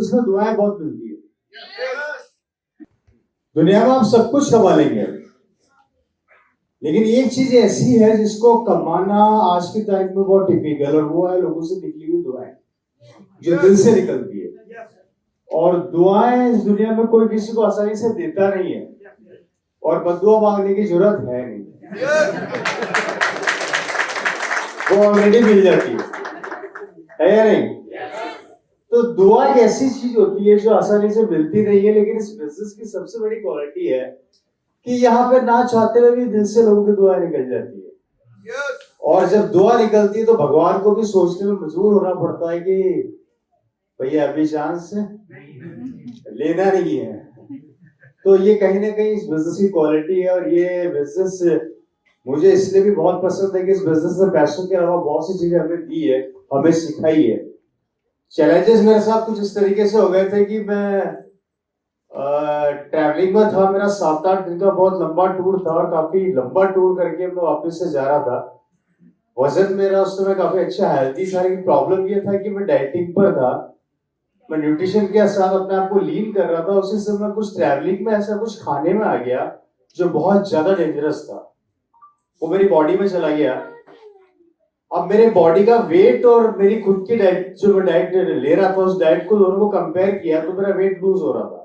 Business में दुआएं बहुत मिलती है। दुनिया में आप सब कुछ कमा लेंगे, लेकिन एक चीज ऐसी है जिसको कमाना आज के टाइम में बहुत टिपिकल, और वो है लोगों से निकली हुई दुआएं, जो दिल से निकलती है। और दुआएं इस दुनिया में कोई किसी को आसानी से देता नहीं है, और बददुआ मांगने की जरूरत है नहीं, वो ऑलरेडी मिल जाती है या नहीं? तो दुआ एक ऐसी चीज होती है जो आसानी से मिलती नहीं है, लेकिन इस बिजनेस की सबसे बड़ी क्वालिटी है कि यहाँ पे ना चाहते हुए भी दिल से लोगों की दुआ निकल जाती है। और जब दुआ निकलती है तो भगवान को भी सोचने में मजबूर होना पड़ता है कि भैया अभी चांस लेना नहीं है। तो ये कहीं ना कहीं इस बिजनेस की क्वालिटी है, और ये बिजनेस मुझे इसलिए भी बहुत पसंद है कि इस बिजनेस में पैसों के अलावा बहुत सी चीजें हमें दी है, हमें सिखाई है। चैलेंजेस मेरे साथ कुछ इस तरीके से हो गए थे कि मैं ट्रैवलिंग में था, मेरा 7-8 दिन का बहुत लंबा टूर था, और काफी लंबा टूर करके मैं वापस से जा रहा था। वजन मेरा उस समय काफी अच्छा हेल्थी था, लेकिन प्रॉब्लम ये था कि मैं डाइटिंग पर था, मैं न्यूट्रिशन के साथ अपने आप को लीन कर रहा था। उसी समय कुछ ट्रैवलिंग में ऐसा कुछ खाने में आ गया जो बहुत ज्यादा डेंजरस था, वो मेरी बॉडी में चला गया। अब मेरे बॉडी का वेट और मेरी खुद की डाइट, जो मैं डाइट ले रहा था, उस डाइट को दोनों को कंपेयर किया तो मेरा वेट लूज हो रहा था।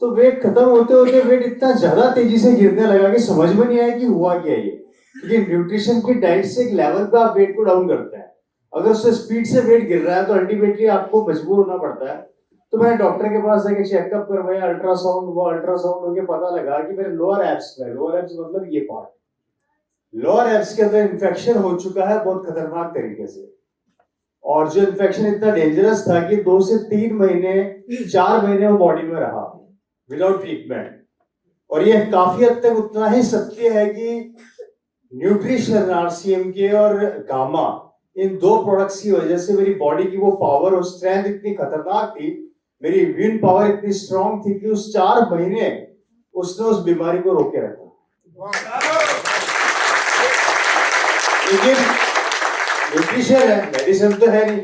तो वेट खत्म होते होते वेट इतना ज्यादा तेजी से गिरने लगा कि समझ में नहीं आया कि हुआ क्या ये। क्योंकि न्यूट्रिशन की डाइट से एक लेवल पे आप वेट को डाउन करते हैं, अगर उससे स्पीड से वेट गिर रहा है तो अल्टीमेटली आपको मजबूर होना पड़ता है। तो मैंने डॉक्टर के पास जाके चेकअप करवाया, अल्ट्रासाउंड हुआ, अल्ट्रासाउंड होके पता लगा कि मेरे लोअर एब्स में, लोअर एब्स मतलब ये पार्ट, लोअर एब्स के अंदर इन्फेक्शन हो चुका है बहुत खतरनाक तरीके से। और जो इन्फेक्शन इतना डेंजरस था कि 2 से 3 महीने, 4 महीने वो बॉडी में रहा विदाउट ट्रीटमेंट। और ये काफी हद तक उतना ही सत्य है कि न्यूट्रिशन, आरसीएमके और गामा, इन 2 प्रोडक्ट्स की वजह से मेरी बॉडी की वो पावर और स्ट्रेंथ इतनी खतरनाक थी, मेरी इम्यून पावर इतनी स्ट्रांग थी कि उस 4 महीने उसने उस बीमारी को रोके रखा। लेकिन न्यूट्रिशन है, मेडिसिन तो है नहीं।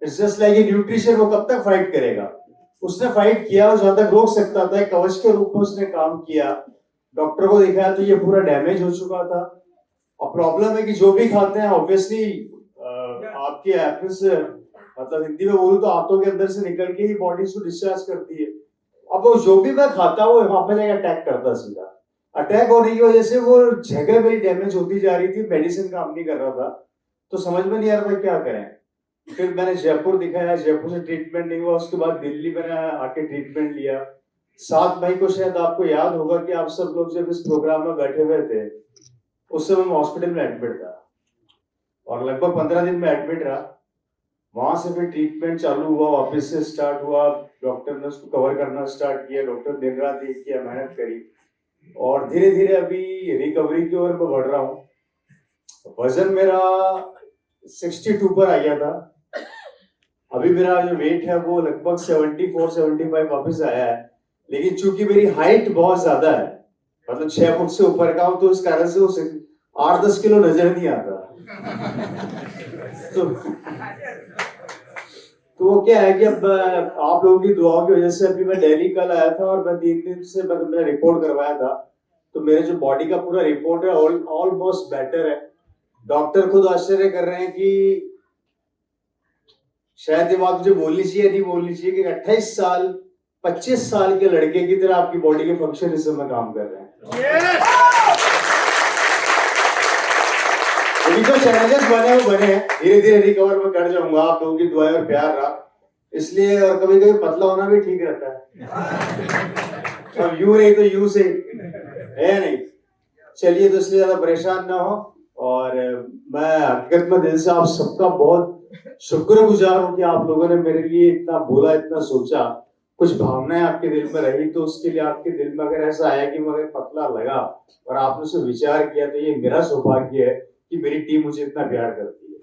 इट्स जस्ट लाइक न्यूट्रिशन, वो कब तक फाइट करेगा? उसने फाइट किया, और जहां तक रोक सकता था कवच के रूप में उसने काम किया। डॉक्टर को दिखाया तो ये पूरा डैमेज हो चुका था। और प्रॉब्लम है कि जो भी खाते हैं ऑब्वियसली आपके एप्स, मतलब हिंदी में बोलूं तो आंतों के अंदर से निकल के ही बॉडी को डिस्चार्ज करती है। अब वो जो भी मैं खाता वो वहां पे जाकर अटैक करता, सीधा अटैक होने की वजह से वो जगह मेरी डैमेज होती जा रही थी, मेडिसिन काम नहीं कर रहा था। तो समझ में नहीं आ रहा था क्या करें। फिर मैंने जयपुर दिखाया, जयपुर से ट्रीटमेंट नहीं हुआ, उसके बाद दिल्ली मैंने आके ट्रीटमेंट लिया। 7 मई को शायद आपको याद होगा कि आप सब लोग जब इस प्रोग्राम में बैठे हुए थे, उस समय मैं हॉस्पिटल में एडमिट था, और लगभग 15 दिन में एडमिट रहा। वहां से फिर ट्रीटमेंट चालू हुआ, वापस से स्टार्ट हुआ, डॉक्टर ने उसको कवर करना स्टार्ट किया, डॉक्टर दिन रात एक किया, मेहनत करी, और धीरे धीरे अभी रिकवरी की ओर मैं बढ़ रहा हूँ। वजन मेरा 62 पर आ गया था, अभी मेरा जो वेट है वो लगभग 74-75 वापस आया है। लेकिन चूंकि मेरी हाइट बहुत ज्यादा है, मतलब 6 फुट से ऊपर का हूं, तो इस कारण से वो 8-10 किलो नजर नहीं आता। तो वो क्या है कि अब आप लोगों की दुआओं की वजह से अभी मैं दिल्ली कल आया था, और मैं 3 दिन से मतलब मैंने रिपोर्ट करवाया था, तो मेरे जो बॉडी का पूरा रिपोर्ट है ऑलमोस्ट बेटर है। डॉक्टर खुद आश्चर्य कर रहे हैं कि शायद ये बात मुझे बोलनी चाहिए नहीं बोलनी चाहिए कि 28 साल 25 साल के लड़के की तरह आपकी बॉडी के फंक्शन इस समय काम कर रहे हैं। जो चैलेंजेस बने वो बने हैं, धीरे धीरे रिकवर में कर जाऊंगा, आप लोगों की दुआएं और प्यार रहा इसलिए। और कभी कभी पतला होना भी ठीक रहता है, अब यू नहीं तो यू से है नहीं। चलिए, तो इसलिए ज्यादा परेशान ना हो, और मैं हकीकत में दिल से आप सबका बहुत शुक्रगुजार हूं कि आप लोगों ने मेरे लिए इतना बोला, इतना सोचा, कुछ भावनाएं आपके दिल में रही, तो उसके लिए आपके दिल में अगर ऐसा आया कि मुझे पतला लगा और आपने उसे विचार किया, तो ये मेरा सौभाग्य है कि मेरी टीम मुझे इतना प्यार करती है।